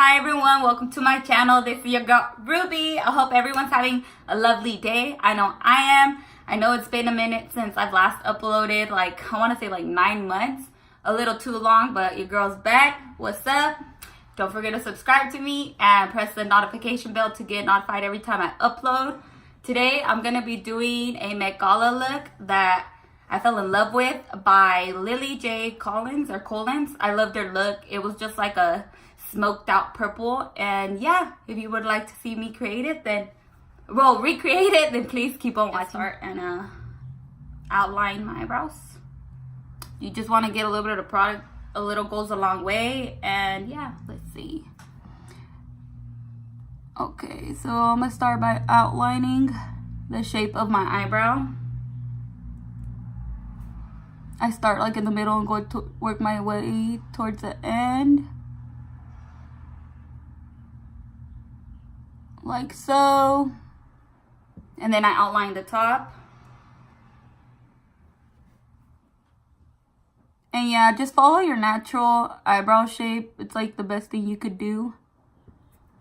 Hi everyone, welcome to my channel. This is your girl Ruby. I hope everyone's having a lovely day. I know I am. I know it's been a minute since I've last uploaded, like I want to say like 9 months. A little too long, but your girl's back. What's up? Don't forget to subscribe to me and press the notification bell to get notified every time I upload. Today I'm going to be doing a Met Gala look that I fell in love with by Lily J. Collins or Collins. I loved her look. It was just like a smoked out purple. And yeah, if you would like to see me create it, then, well, recreate it, then please keep on watching. Start and outline my eyebrows. You just want to get a little bit of the product. A little goes a long way. And yeah, let's see. Okay, so I'm going to start by outlining the shape of my eyebrow. I start like in the middle and go to work my way towards the end. Like so. And then I outline the top. And yeah, just follow your natural eyebrow shape. It's like the best thing you could do.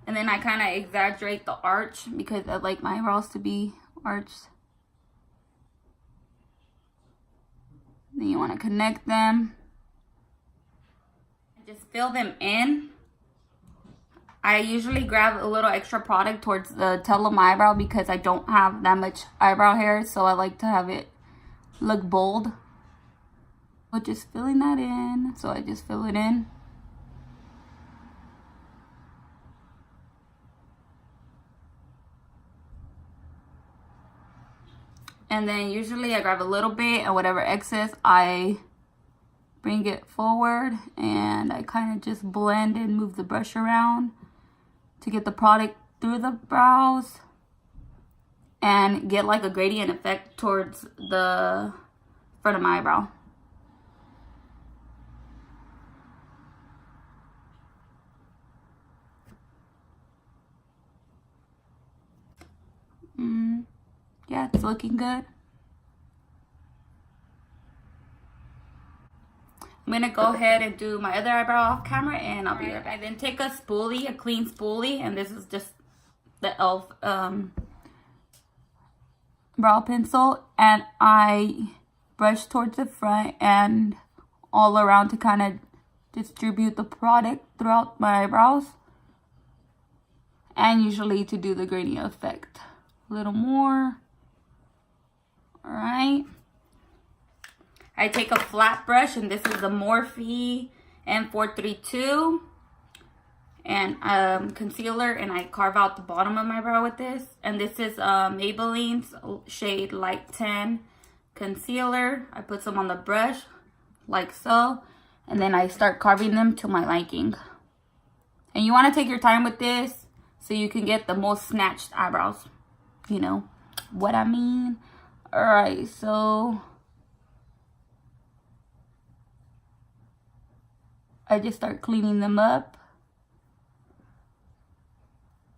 And then I kind of exaggerate the arch because I like my eyebrows to be arched. Then you want to connect them. Just fill them in. I usually grab a little extra product towards the tail of my eyebrow because I don't have that much eyebrow hair. So I like to have it look bold. So just filling that in. So I just fill it in. And then usually I grab a little bit and whatever excess I bring it forward and I kind of just blend and move the brush around to get the product through the brows and get like a gradient effect towards the front of my eyebrow. Yeah, it's looking good. I'm gonna go ahead and do my other eyebrow off camera and I'll be right back. I then take a spoolie, a clean spoolie, and this is just the e.l.f. brow pencil, and I brush towards the front and all around to kind of distribute the product throughout my eyebrows, and usually to do the gradient effect. A little more. Alright. I take a flat brush, and this is the Morphe M432 and concealer, and I carve out the bottom of my brow with this. And this is Maybelline's shade Light 10 concealer. I put some on the brush like so, and then I start carving them to my liking. And you want to take your time with this so you can get the most snatched eyebrows. You know what I mean? Alright, so I just start cleaning them up.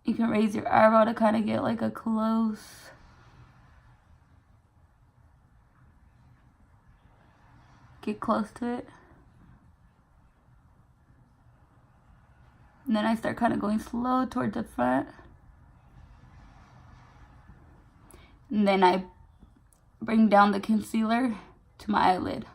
You can raise your eyebrow to kind of get like a close. Get close to it. And then I start kind of going slow towards the front. And then I bring down the concealer to my eyelid.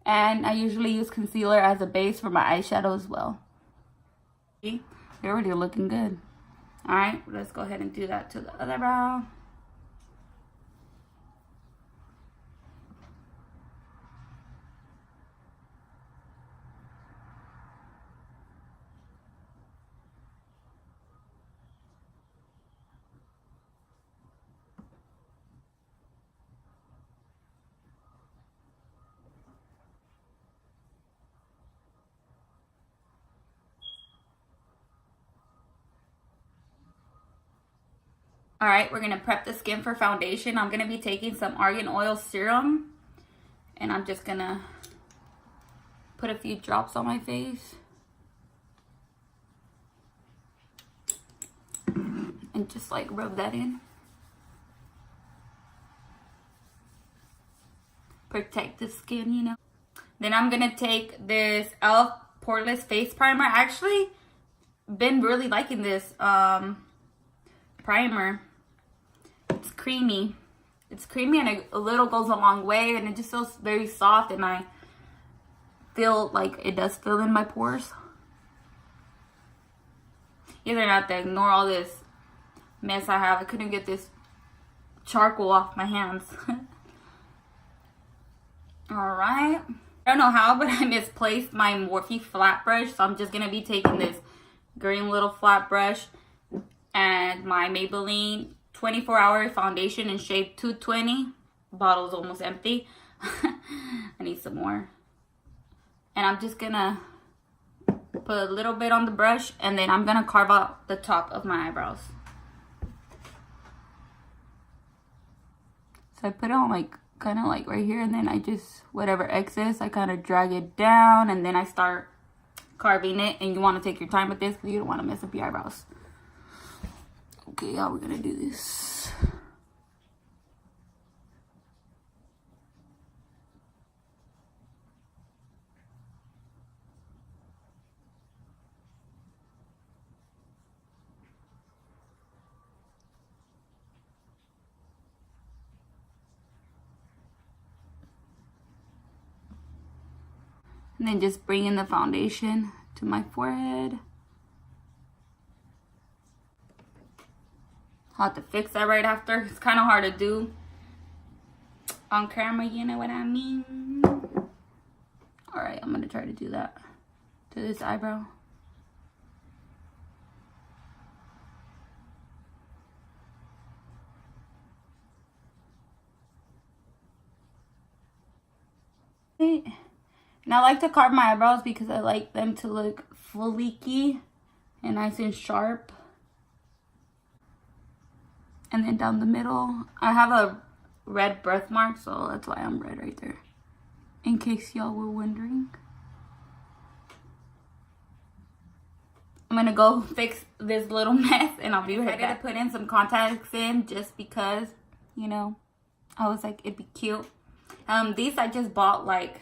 And I usually use concealer as a base for my eyeshadow as well. See? They're already looking good. Alright, let's go ahead and do that to the other brow. Alright, we're going to prep the skin for foundation. I'm going to be taking some argan oil serum. And I'm just going to put a few drops on my face. And just like rub that in. protect the skin, you know. Then I'm gonna take this e.l.f. Poreless Face Primer. I actually been really liking this primer. It's creamy. It's creamy and a little goes a long way, and it just feels very soft, and I feel like it does fill in my pores. Either not to ignore all this mess I have. I couldn't get this charcoal off my hands. Alright. I don't know how, but I misplaced my Morphe flat brush. So I'm just going to be taking this green little flat brush and my Maybelline 24-hour foundation in shade 220. Bottle's almost empty. I need some more. And I'm just going to put a little bit on the brush, and then I'm going to carve out the top of my eyebrows. So I put it on like kind of like right here, and then I just, whatever excess, I kind of drag it down, and then I start carving it. And you want to take your time with this because you don't want to mess up your eyebrows. Okay, how we're gonna do this? And then just bring in the foundation to my forehead. I'll have to fix that right after. It's kind of hard to do on camera, you know what I mean? Alright, I'm going to try to do that to this eyebrow. And I like to carve my eyebrows because I like them to look fleeky and nice and sharp. And then down the middle, I have a red birthmark, so that's why I'm red right there. In case y'all were wondering. I'm gonna go fix this little mess and I'll be right back. I put in some contacts in just because, you know, I was like, it'd be cute. These I just bought like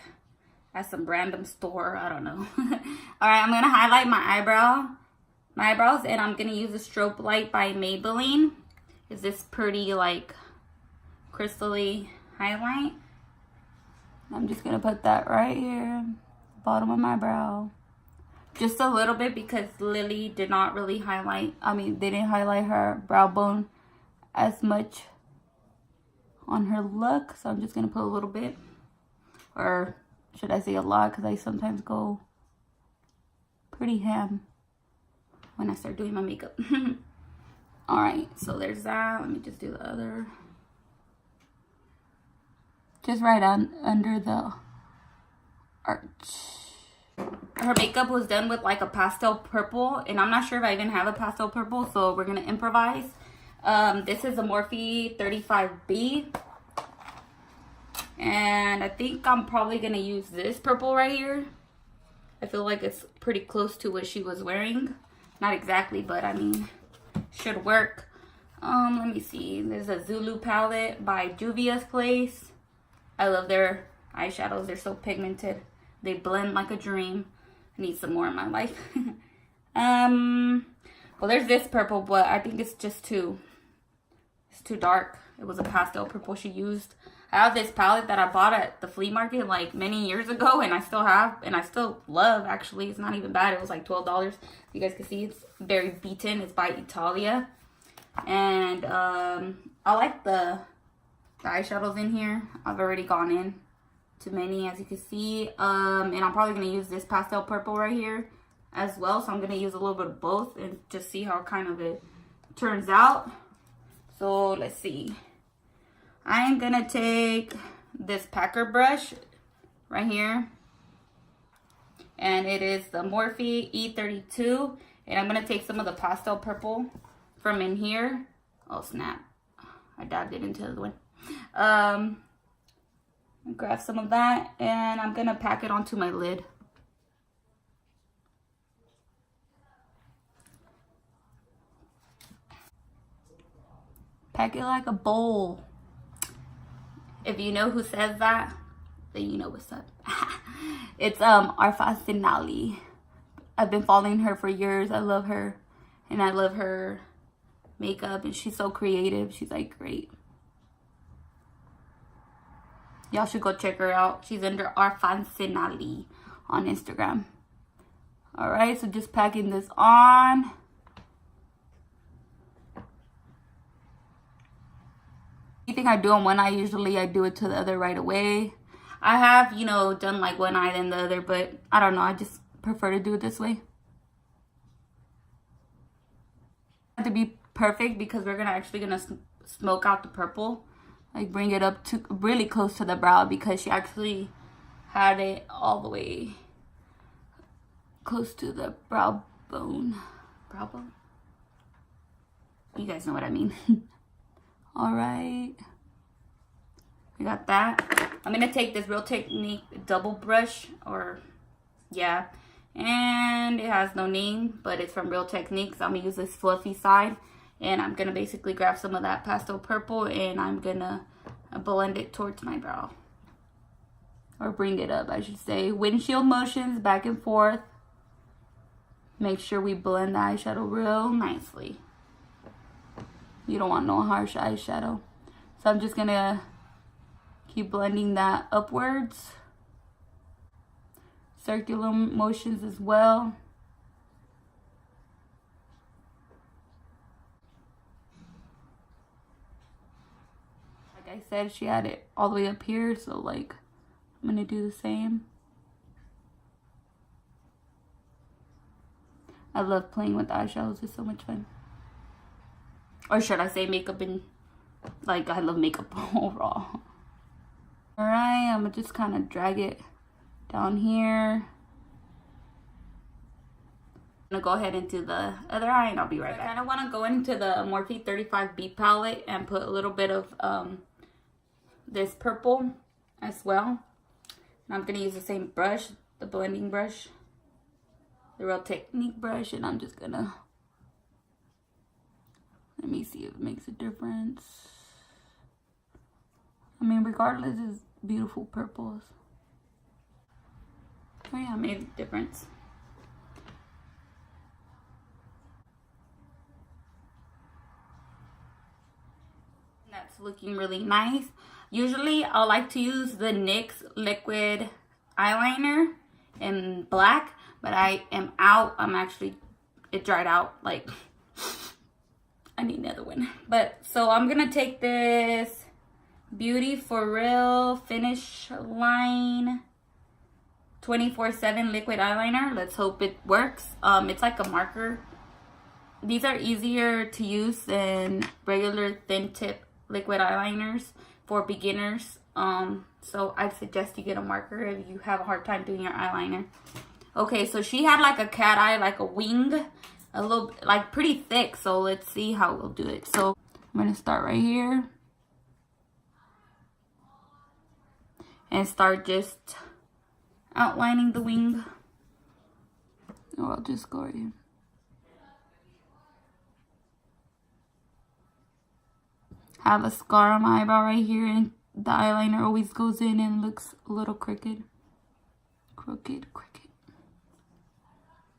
at some random store, I don't know. Alright, I'm gonna highlight my eyebrows, and I'm gonna use the Strobe Light by Maybelline. Is this pretty like crystally highlight? I'm just gonna put that right here, bottom of my brow. Just a little bit because Lily did not really highlight, they didn't highlight her brow bone as much on her look. So I'm just gonna put a little bit, or should I say a lot, because I sometimes go pretty ham when I start doing my makeup. Alright, so there's that. Let me just do the other. Just right on under the arch. Her makeup was done with like a pastel purple, and I'm not sure if I even have a pastel purple, so we're gonna improvise. This is a Morphe 35B, and I think I'm probably gonna use this purple right here. I feel like it's pretty close to what she was wearing. Not exactly, but I mean, should work. Let me see. There's a Zulu palette by Juvia's Place. I love their eyeshadows. They're so pigmented. They blend like a dream. I need some more in my life. Well, there's this purple, but I think it's just too dark. It was a pastel purple she used. I have this palette that I bought at the flea market like many years ago, and I still have, and I still love, actually. It's not even bad. It was like $12. You guys can see it's very beaten. It's by Italia. And I like the eyeshadows in here. I've already gone in to many, as you can see. And I'm probably going to use this pastel purple right here as well. So I'm going to use a little bit of both and just see how kind of it turns out. So let's see. I am going to take this Packer brush right here. And it is the Morphe E32. And I'm going to take some of the pastel purple from in here. Oh, snap. I dabbed it into the one. Grab some of that, and I'm going to pack it onto my lid. Pack it like a bowl. If you know who says that, then you know what's up. It's Arfa Sinali. I've been following her for years. I love her, and I love her makeup, and she's so creative. She's like great. Y'all should go check her out. She's under Arfa Sinali on Instagram. All right, so just packing this on. Anything I do on one eye, usually I do it to the other right away. I have, you know, done like one eye then the other, but I don't know. I just prefer to do it this way. To be perfect because we're actually gonna smoke out the purple, like bring it up to really close to the brow because she actually had it all the way close to the brow bone. Brow bone? You guys know what I mean. All right, we got that. I'm gonna take this Real Technique double brush, or yeah, and it has no name, but it's from Real Technique, so I'm gonna use this fluffy side, and I'm gonna basically grab some of that pastel purple and I'm gonna blend it towards my brow, or bring it up I should say. Windshield motions back and forth. Make sure we blend the eyeshadow real nicely. You don't want no harsh eyeshadow. So I'm just gonna keep blending that upwards. Circular motions as well. Like I said, she had it all the way up here, so like I'm gonna do the same. I love playing with eyeshadows. It's so much fun. Or should I say makeup in, like, I love makeup overall. Alright, I'm gonna just kind of drag it down here. I'm gonna go ahead into the other eye and I'll be right back. I kind of want to go into the Morphe 35B palette and put a little bit of this purple as well. And I'm gonna use the same brush, the blending brush, the Real Technique brush, and I'm just gonna, let me see if it makes a difference. I mean, regardless, it's beautiful purples. Oh yeah, it made a difference. That's looking really nice. Usually, I like to use the NYX liquid eyeliner in black, but I am out. It dried out. Like, I need another one. But, so I'm gonna take this Beauty For Real Finish Line 24/7 liquid eyeliner. Let's hope it works. It's like a marker. These are easier to use than regular thin tip liquid eyeliners for beginners. So I'd suggest you get a marker if you have a hard time doing your eyeliner. Okay, so she had like a cat eye, like a wing, a little, like pretty thick. So let's see how we'll do it. So I'm gonna start right here and start just outlining the wing. Or I'll just go right here. Have a scar on my eyebrow right here, and the eyeliner always goes in and looks a little crooked. Crooked.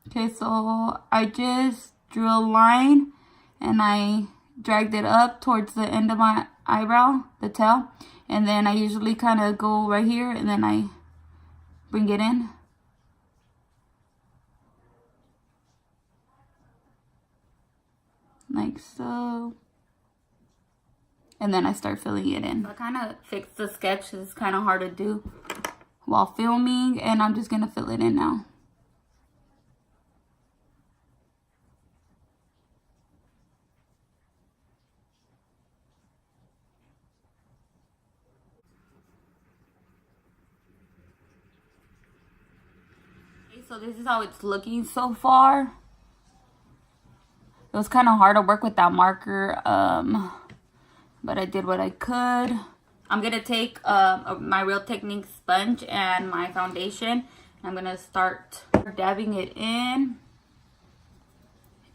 Okay, so I just drew a line and I dragged it up towards the end of my eyebrow, the tail, and then I usually kind of go right here and then I bring it in. Like so. And then I start filling it in. I kind of fixed the sketch. It's kind of hard to do while filming, and I'm just going to fill it in now. Okay, so this is how it's looking so far. It was kind of hard to work with that marker, but I did what I could. I'm going to take my Real Technique sponge and my foundation. I'm going to start dabbing it in.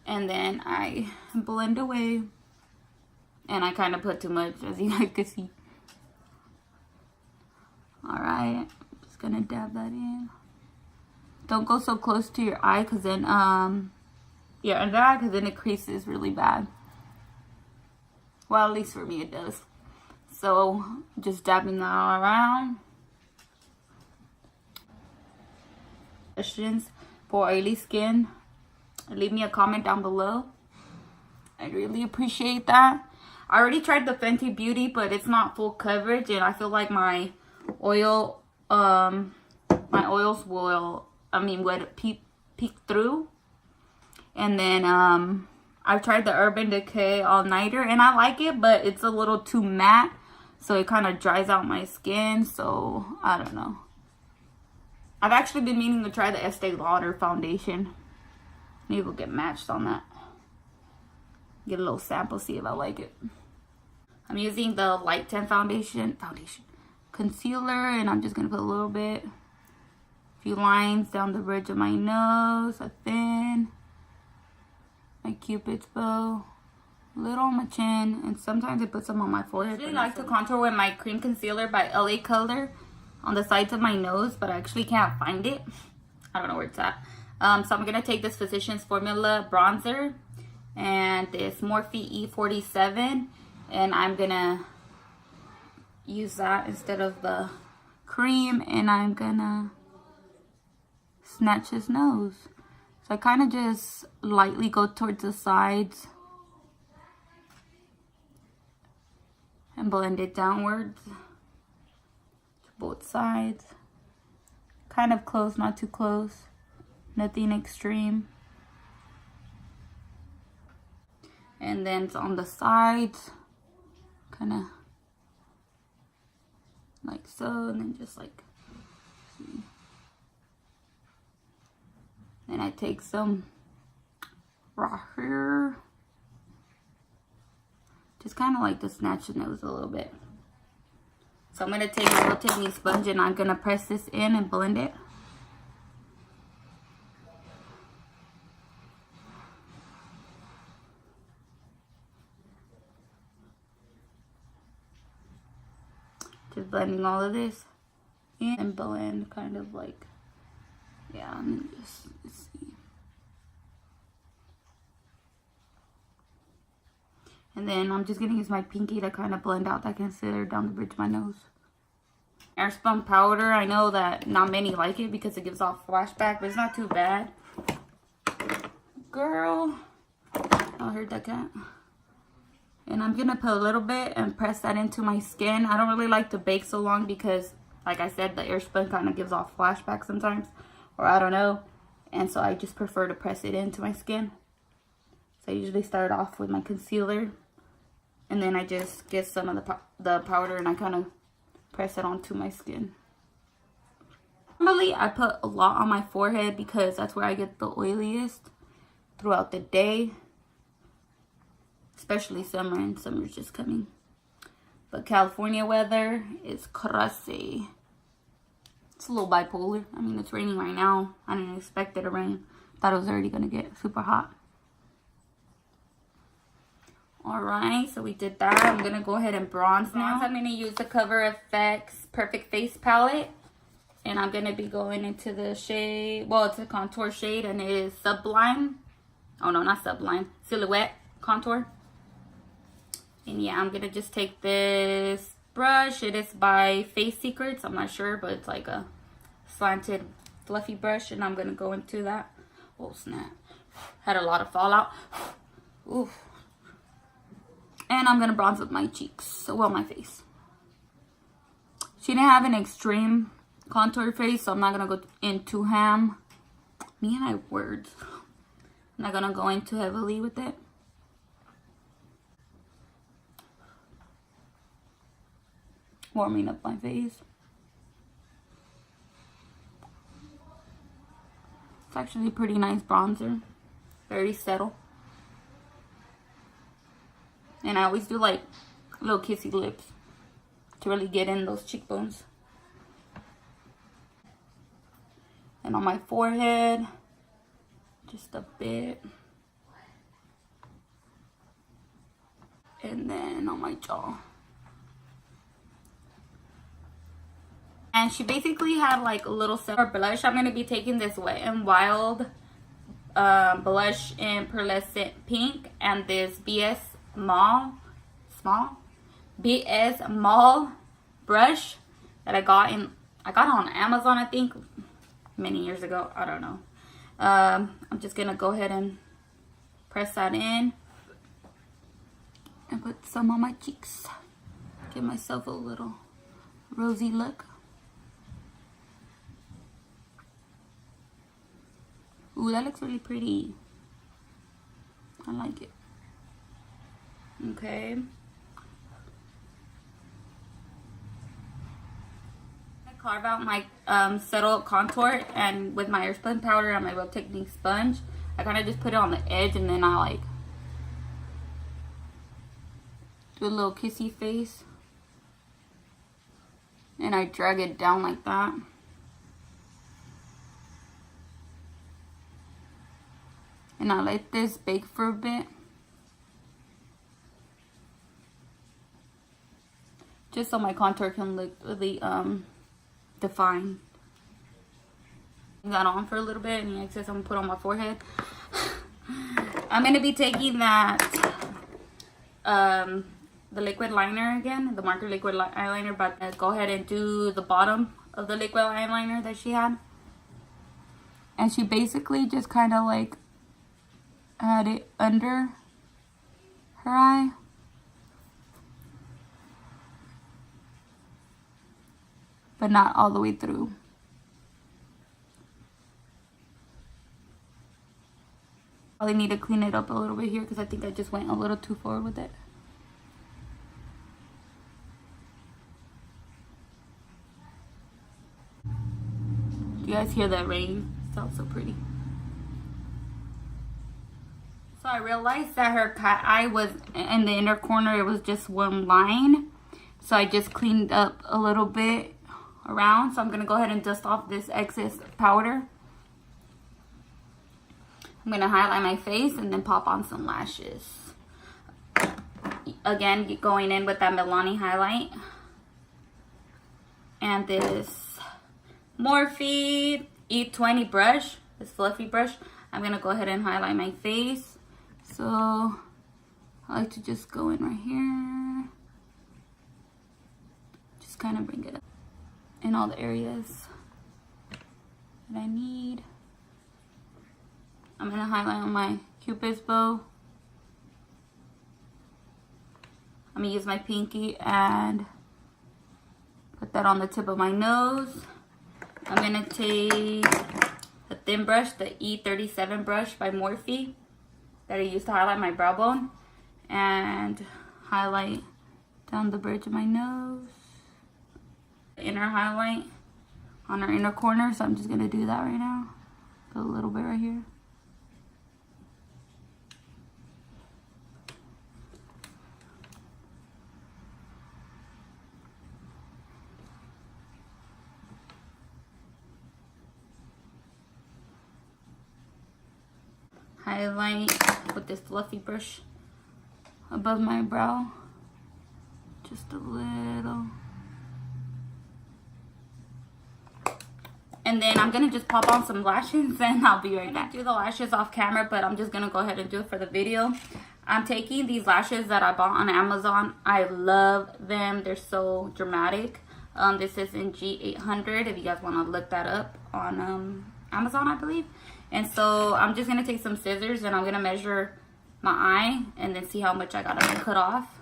And then I blend away. And I kind of put too much, as you guys can see. Alright, just gonna dab that in. Don't go so close to your eye, because then, your under eye, because then it creases really bad. Well, at least for me it does. So, just dabbing that all around. Questions for oily skin, leave me a comment down below. I'd really appreciate that. I already tried the Fenty Beauty, but it's not full coverage, and I feel like my oil, my oils will, would peek through. And then I've tried the Urban Decay All Nighter, and I like it, but it's a little too matte, so it kind of dries out my skin. So I don't know. I've actually been meaning to try the Estee Lauder foundation. Maybe we'll get matched on that. Get a little sample, see if I like it. I'm using the Light 10 foundation concealer, and I'm just gonna put a little bit, a few lines down the bridge of my nose, a thin, my Cupid's bow, a little on my chin, and sometimes I put some on my forehead. I really like to contour with my cream concealer by LA Color on the sides of my nose, but I actually can't find it. I don't know where it's at. So I'm gonna take this Physicians Formula bronzer and this Morphe E47, and I'm gonna use that instead of the cream, and I'm gonna snatch his nose. So I kind of just lightly go towards the sides and blend it downwards to both sides. Kind of close, not too close. Nothing extreme. And then it's on the sides, kind of like so, and then just like, see. Then I take some right here, just kind of like to snatch the nose a little bit. So I'm gonna take my rotating sponge, and I'm gonna press this in and blend it. Just blending all of this in and blend, kind of like, yeah, and then just see. And then I'm just gonna use my pinky to kind of blend out that concealer down the bridge of my nose. Airspun powder, I know that not many like it because it gives off flashback, but it's not too bad. Girl, I heard that cat. And I'm gonna put a little bit and press that into my skin. I don't really like to bake so long because, like I said, the airspun kind of gives off flashback sometimes, or I don't know. And so I just prefer to press it into my skin. So I usually start off with my concealer, and then I just get some of the powder and I kind of press it onto my skin. Normally I put a lot on my forehead because that's where I get the oiliest throughout the day. Especially summer, and summer's just coming. But California weather is crazy. It's a little bipolar. I mean, it's raining right now. I didn't expect it to rain. Thought it was already gonna get super hot. Alright, so we did that. I'm gonna go ahead and bronze now. I'm gonna use the Cover FX Perfect Face palette. And I'm gonna be going into the shade, well, it's a contour shade, and it is Sublime. Oh no, not Sublime. Silhouette Contour. And yeah, I'm gonna just take this brush. It is by Face Secrets. I'm not sure, but it's like a slanted, fluffy brush. And I'm gonna go into that. Oh snap. Had a lot of fallout. Oof. And I'm gonna bronze up my cheeks. Well, my face. She didn't have an extreme contour face, so I'm not gonna go in too ham. Me and I words. I'm not gonna go in too heavily with it. Warming up my face. It's actually a pretty nice bronzer. Very subtle. And I always do like little kissy lips to really get in those cheekbones. And on my forehead, just a bit. And then on my jaw. And she basically had like a little set for blush. I'm going to be taking this Wet n Wild blush in pearlescent pink and this BS Mall brush that I got on Amazon, I think, many years ago. I don't know. I'm just gonna go ahead and press that in and put some on my cheeks. Give myself a little rosy look. Ooh, that looks really pretty. I like it. Okay. I carve out my subtle contour, and with my airspun powder and my Web Technique sponge, I kind of just put it on the edge, and then I like do a little kissy face, and I drag it down like that. And I let this bake for a bit. Just so my contour can look really defined. That on for a little bit, and the excess I'm gonna put on my forehead. I'm gonna be taking that the liquid liner again, the marker liquid eyeliner, but go ahead and do the bottom of the liquid eyeliner that she had. And she basically just kind of like had it under her eye. But not all the way through. Probably need to clean it up a little bit here because I think I just went a little too forward with it. Do you guys hear that rain? It sounds so pretty. So I realized that her cat eye was in the inner corner. It was just one line. So I just cleaned up a little bit around. So I'm going to go ahead and dust off this excess powder. I'm going to highlight my face and then pop on some lashes. Again, going in with that Milani highlight. And this Morphe E20 brush, this fluffy brush. I'm going to go ahead and highlight my face. So I like to just go in right here. Just kind of bring it up in all the areas that I need. I'm going to highlight on my Cupid's bow. I'm going to use my pinky and put that on the tip of my nose. I'm going to take a thin brush, the E37 brush by Morphe that I used to highlight my brow bone, and highlight down the bridge of my nose. Inner highlight on our inner corner, so I'm just going to do that right now. Go a little bit right here. Highlight with this fluffy brush above my brow, just a little. And then I'm gonna just pop on some lashes and I'll be right back. Do the lashes off camera, but I'm just gonna go ahead and do it for the video. I'm taking these lashes that I bought on Amazon. I love them. They're so dramatic. This is in G800 if you guys want to look that up on Amazon, I believe. And so I'm just going to take some scissors and I'm going to measure my eye and then see how much I got to cut off.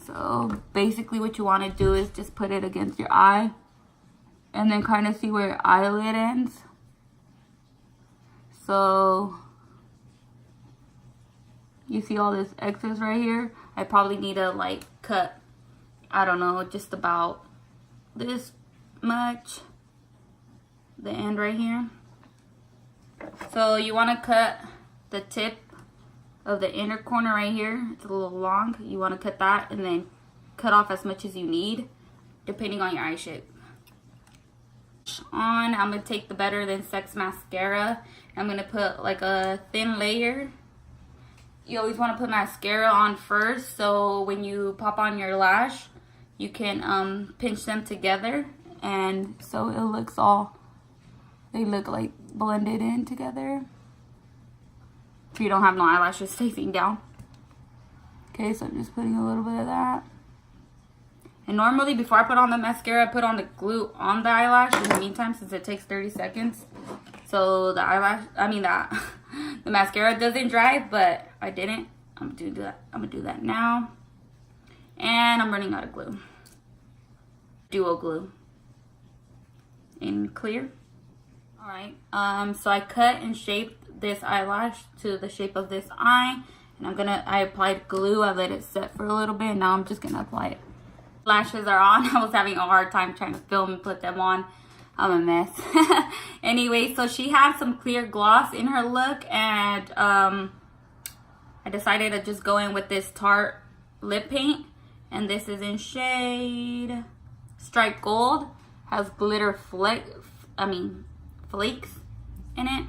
So basically what you want to do is just put it against your eye and then kind of see where your eyelid ends. So you see all this excess right here? I probably need to like cut, I don't know, just about this much, the end right here. So you want to cut the tip of the inner corner right here. It's a little long. You want to cut that and then cut off as much as you need depending on your eye shape. I'm going to take the Better Than Sex mascara. I'm going to put like a thin layer. You always want to put mascara on first, so when you pop on your lash, you can pinch them together and so it looks all, they look like blended in together. So you don't have no eyelashes facing down. Okay, so I'm just putting a little bit of that. And normally before I put on the mascara, I put on the glue on the eyelash. In the meantime, since it takes 30 seconds. So the eyelash, the mascara doesn't dry, but I didn't. I'm gonna do that now. And I'm running out of glue. Duo glue. In clear. Alright, so I cut and shaped this eyelash to the shape of this eye. And I applied glue. I let it set for a little bit. Now I'm just gonna apply it. Lashes are on. I was having a hard time trying to film and put them on. I'm a mess. Anyway, so she had some clear gloss in her look, and I decided to just go in with this Tarte lip paint, and this is in shade Striped Gold. Has glitter flakes in it.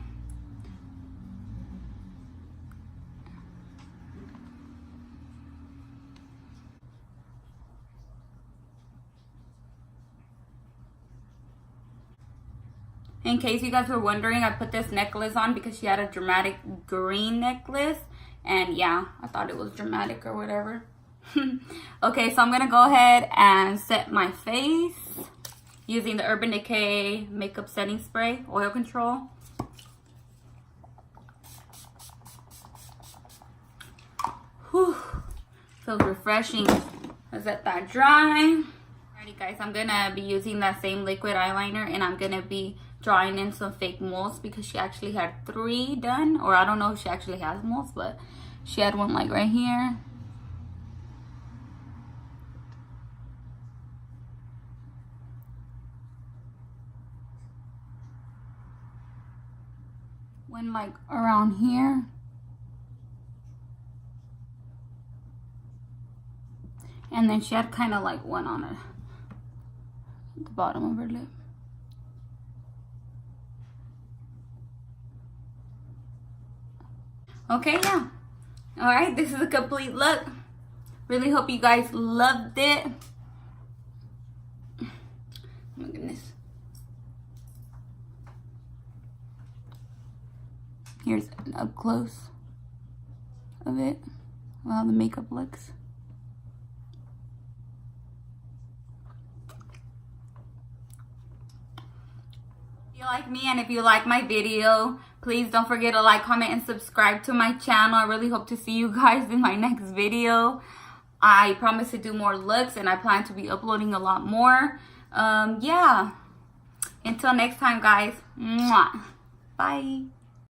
In case you guys were wondering, I put this necklace on because she had a dramatic green necklace. And yeah, I thought it was dramatic or whatever. Okay, so I'm going to go ahead and set my face using the Urban Decay Makeup Setting Spray, Oil Control. Whew. Feels refreshing. Let's let that dry. Alrighty guys, I'm going to be using that same liquid eyeliner, and I'm going to be drawing in some fake moles because she actually had 3 done, or I don't know if she actually has moles, but she had one like right here, one like around here, and then she had kind of like one on her at the bottom of her lip. Okay, yeah. Alright, this is a complete look. Really hope you guys loved it. Oh my goodness. Here's an up close of it, how the makeup looks. If you like me and if you like my video, please don't forget to like, comment, and subscribe to my channel. I really hope to see you guys in my next video. I promise to do more looks, and I plan to be uploading a lot more. Yeah. Until next time, guys. Mwah. Bye.